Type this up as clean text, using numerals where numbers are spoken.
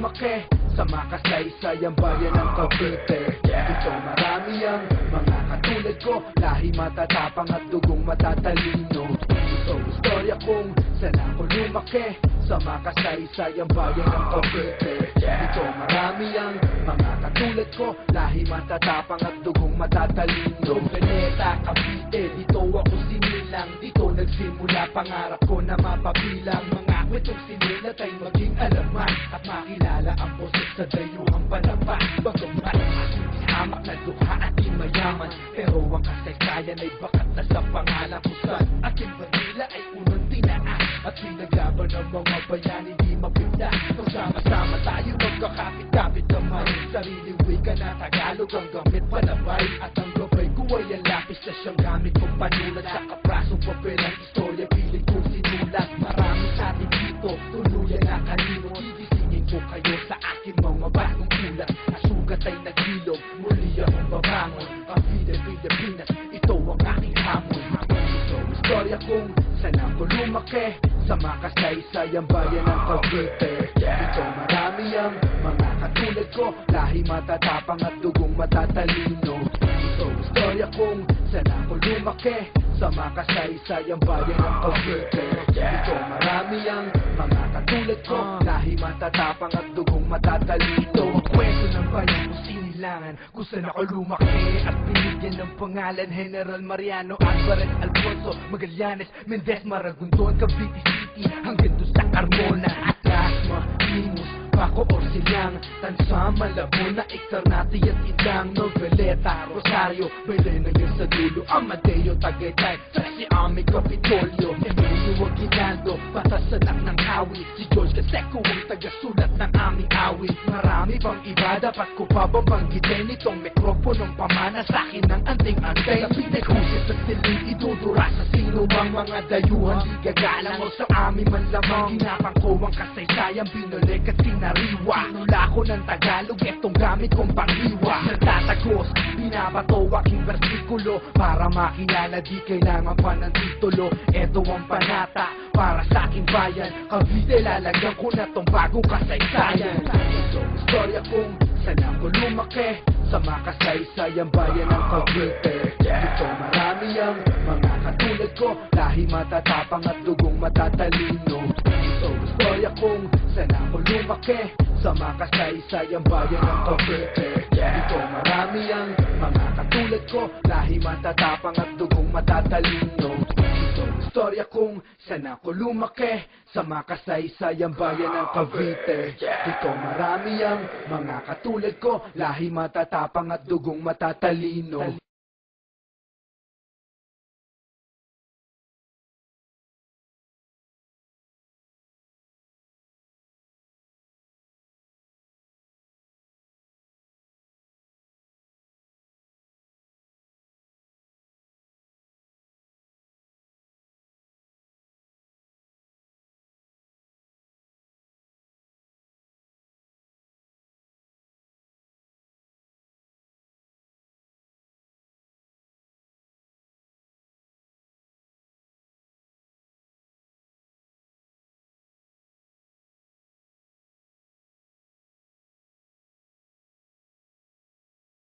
lumaki sa makasaysayang bayan ng Cavite. Dito marami ang mga katulad ko, lahi matatapang at dugong matatalino. Ito istorya kung saan ako lumaki sa makasaysayang bayan ng Cavite. Dito marami ang mga katulad ko, lahi matatapang at dugong matatalino. Veneta, Cavite, dito ako sinilang, dito nagsimula pangarap ko na mapabilang. Mga kwentong sinilat ay maging alaman at makilala ang boses sa dayuhang panapa. Bagamat aking hamak na dukha at di mayaman, pero ang kasaysayan ay bakat na sa pangalan ko saan aking bandila ay unang tinaan at pinaglaban ng mga bayan hindi mapigla. Magsama-sama tayo magkakapit-kapit kamay, sariling wika na Tagalog ang gamit panabay, at ang gabay ko ay ang lapis na siyang gamit kong panulat sa kaprasong papel ang istorya pilit kong sinulat. Marami sa atin dito, tuluyan na kanino, gigisingin ko kayo sa akin mga bagong ulat. Asugat ay naghilog, muli akong babangon. Cavite, Pilipinas, ito ang aking hamon. Ito istorya kung saan ako lumaki sa makasaysayang bayan ng Cavite. Dito marami ang mga katulad ko, lahi matatapang at dugong matatalino. Ito istorya kung saan ako lumaki sa makasaysayang bayan ng Cavite. Dito marami ang mga katulad ko, lahi matatapang at dugong matatalino. Ang kwento ng bayan ko sinilangan, kung saan ako lumaki at binigyan ng pangalan General Mariano Alvarez Alfonso Magallanes Mendez Maragondon, Cavite City hanggang doon sa Carmona at Lasma, Limus, Paco, Orsilang, Tansa, Malabon, Externati at Idang, Noveleta, Rosario, Belén hanggang sa dulo, Amadeo, Tagaytay, Trece, Ami, Capitolio, Emilio, Aguinaldo, Batas, anak ng Hawi, si George Caseco ang tagasulat ng aming awit. Marami pang iba, dapat ko pa ba banggitin itong mikroponong pamana sa akin ng anting-antay na pinaghusit at siling idudura sa sino mang mga dayuhan di gagalang o sa amin man lamang. Ginapang ko ang kasaysayan, binulik at sinariwa. Nula ko ng Tagalog, etong gamit kong panghiwa. Nagtatagos, binabato aking versikulo para makilala, di kailangan pa ng titulo. Eto ang panata para sa aking bayan, Cavite, lalagyan ko na tong bagong kasaysayan. Ito istorya kung saan ako lumaki sa makasaysayang bayan ng Cavite. Dito marami ang mga katulad ko, lahi matatapang at dugong matatalino. Ito istorya kung saan ako lumaki sa makasaysayang bayan ng Cavite. Dito marami ang mga katulad ko, lahi matatapang at dugong matatalino. Ito istorya kung saan ako lumaki sa makasaysayang bayan ng Cavite. Dito marami ang mga katulad ko, lahi matatapang at dugong matatalino.